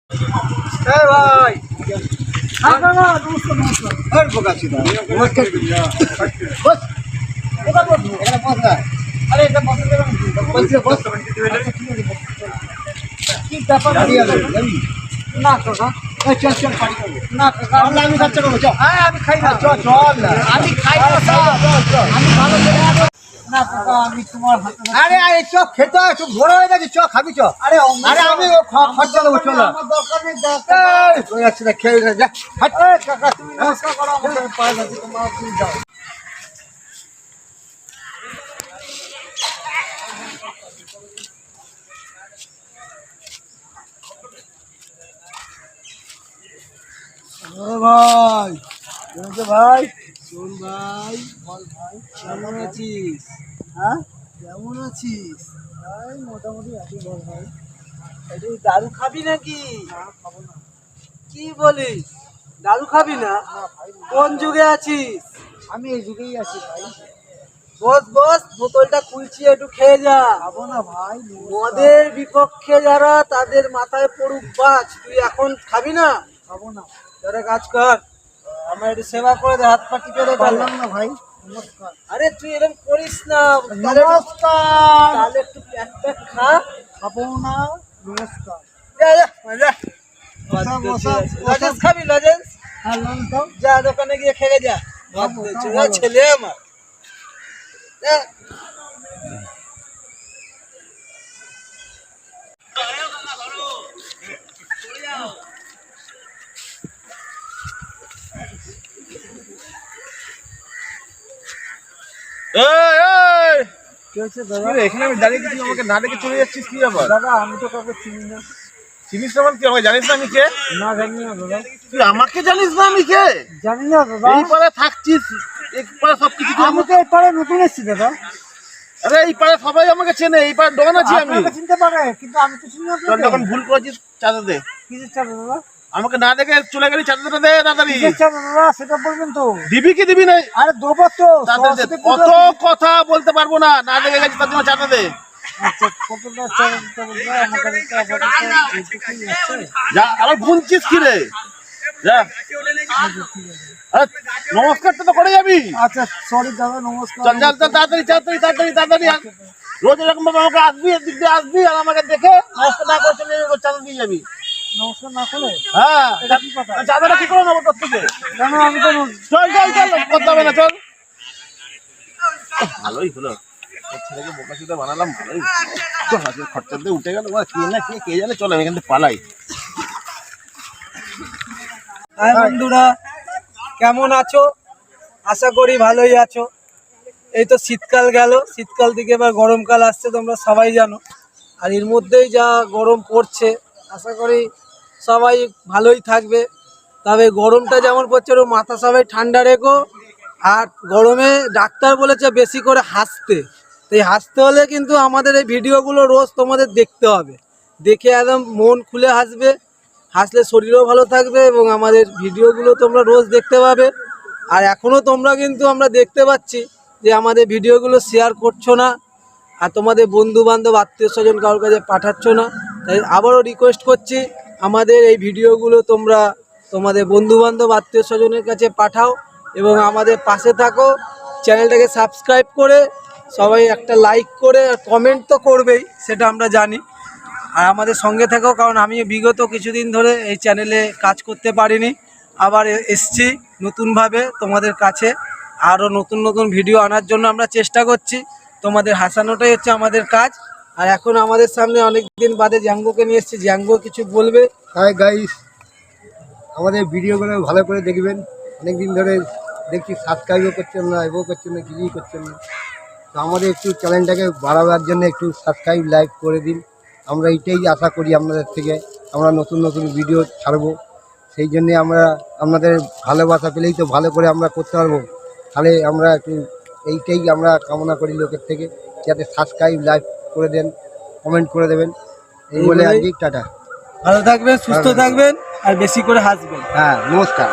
ভাই আমি খরচা করবো, আমি খাই না, চল আমি খাই না, আমি তোমার আরে আরে চ খেতে হয়, তুই ভোর হয়ে গেছে, চ খাবি চ। আরে আরে আমি খরচা দেবো, চল না খেয়ে যা। কাকা তুমি নমস্কার করো, আমাকে পায়ে লাগছে, তোমার তুমি যাও। ভাই ভাই শোন ভাই, বল ভাই কেমন আছিস? হ্যাঁ কেমন আছিস? ভাই মোটামুটি আছি। বল ভাই, একটু দারু খাবি নাকি? না খাবো না। কি বলিস, দারু খাবি না? কোন যুগে আছিস? আমি এই যুগেই আছি ভাই। বস বস, বোতলটা খুলছি, একটু খেয়ে যা। খাবো না ভাই, মদের বিপক্ষে যারা তাদের মাথায় পড়ুক বাজ। তুই এখন খাবি না? খাবো না। তোরা কাজ কর, আমার একটু সেবা করে দে, হাত পাটি করে। পারলাম না ভাই, নমস্কার। আরে তুই এরকম করিস না, নমস্কার। তাহলে একটু প্যাক প্যাক খা। খাবো না, নমস্কার। যা যা যা, লজেন্স খাবি? লজেন্স? হ্যাঁ লজেন্স দাও। যা দোকানে গিয়ে খেয়ে যা। ছেলে আমার এখানে আমি দাঁড়িয়ে কিছু আমাকে না ডেকে চলে যাচ্ছিস, কি ব্যাপার? দাদা আমি তো কাউকে চিনি না। চিনিস না? তুই আমাকে জানিস না আমি কে? না জানি না দাদা। তুই আমাকে জানিস না আমি কে? জানি না দাদা। এই পারে থাকছিস, এই পারে সবকিছু আমি তো এই পারে নতুন এসেছি দাদা। আরে এই পারে সবাই আমাকে চেনে, এই পারে ডন আছি আমি। আপনাকে চিনতে পারে, কিন্তু আমি তো চিনি না। তোর যখন ভুল করেছিস চাঁদা দে। কিসের চাঁদা দাদা? আমাকে না দেখে চলে গেলি, চাঁদাটা দে তাড়াতাড়ি। কিসের চাঁদা দাদা সেটা বলবেন তো। দিবি কি দিবি না? আরে দেবো তো। কত কথা বলতে পারবো না, না দেখে গেছিস তার জন্য চাঁদা দে। আচ্ছা কতটা চাঁদা দিতে বলবো আমাকে? যা, আবার গুনছিস কি রে? যা। আরে নমস্কারটা তো করে যাবি। আচ্ছা সরি দাদা, নমস্কার। চল চল তাড়াতাড়ি তাড়াতাড়ি তাড়াতাড়ি তাড়াতাড়ি। রোজ এরকম ভাবে আমাকে আসবি, এদিক দিয়ে আসবি আর আমাকে দেখে নমস্কার না করে চলে যাবি, চাঁদা দিয়ে যাবি। নমস্কার না করে? হ্যাঁ, চাঁদাটা কি করে নেবো তোর থেকে? কেন আমি তো চল চল চল, করতে হবে না, চল। ভালোই হলো, ছেলেকে বোকা চোদা বানালাম, ভালোই খরচা দিয়ে উঠে গেল। কে না কে জানে, চল আমি এখান থেকে পালাই। হাই বন্ধুরা, কেমন আছো? আশা করি ভালোই আছো। এই তো শীতকাল গেল, শীতকাল থেকে এবার গরমকাল আসছে, তোমরা সবাই জানো। আর এর মধ্যেই যা গরম পড়ছে, আশা করি সবাই ভালোই থাকবে। তবে গরমটা যেমন পড়ছে ওর মাথা সবাই ঠান্ডা রেখো। আর গরমে ডাক্তার বলেছে বেশি করে হাসতে। এই হাসতে হলে কিন্তু আমাদের এই ভিডিওগুলো রোজ তোমাদের দেখতে হবে। দেখে একদম মন খুলে হাসবে, হাসলে শরীরও ভালো থাকবে এবং আমাদের ভিডিওগুলো তোমরা রোজ দেখতে পাবে। আর এখনও তোমরা কিন্তু আমরা দেখতে পাচ্ছি যে আমাদের ভিডিওগুলো শেয়ার করছো না, আর তোমাদের বন্ধু বান্ধব আত্মীয় স্বজন কারোর কাছে পাঠাচ্ছ না। তাই আবারও রিকোয়েস্ট করছি, আমাদের এই ভিডিওগুলো তোমরা তোমাদের বন্ধু বান্ধব আত্মীয় স্বজনের কাছে পাঠাও এবং আমাদের পাশে থাকো। চ্যানেলটাকে সাবস্ক্রাইব করে সবাই একটা লাইক করে, আর কমেন্ট তো করবেই, সেটা আমরা জানি। আর আমাদের সঙ্গে থাকো, কারণ আমি বিগত কিছুদিন ধরে এই চ্যানেলে কাজ করতে পারিনি। আবার এসছি নতুনভাবে তোমাদের কাছে, আরও নতুন নতুন ভিডিও আনার জন্য আমরা চেষ্টা করছি। তোমাদের হাসানোটাই হচ্ছে আমাদের কাজ। আর এখন আমাদের সামনে অনেক দিন বাদে জ্যাঙ্গোকে নিয়ে এসেছি, জ্যাঙ্গো কিছু বলবে। হাই গাইস, আমাদের ভিডিওগুলো ভালো করে দেখবেন। অনেক দিন ধরে দেখছি সাবস্ক্রাইবও করছেন না, এও করছেন না, কিছুই করছেন না। তো আমাদের একটু চ্যানেলটাকে বাড়াবার জন্য একটু সাবস্ক্রাইব লাইক করে দিন। আমরা এইটাই আশা করি আপনাদের থেকে, আমরা নতুন নতুন ভিডিও ছাড়বো। সেই জন্যে আমরা আপনাদের ভালোবাসা পেলেই তো ভালো করে আমরা করতে পারবো। তাহলে আমরা একটু এইটাই আমরা কামনা করি লোকের থেকে, যাতে সাবস্ক্রাইব লাইক করে দেন, কমেন্ট করে দেবেন। এই বলে আজকে টাটা। ভালো থাকবেন, সুস্থ থাকবেন, আর বেশি করে হাসবেন। হ্যাঁ, নমস্কার।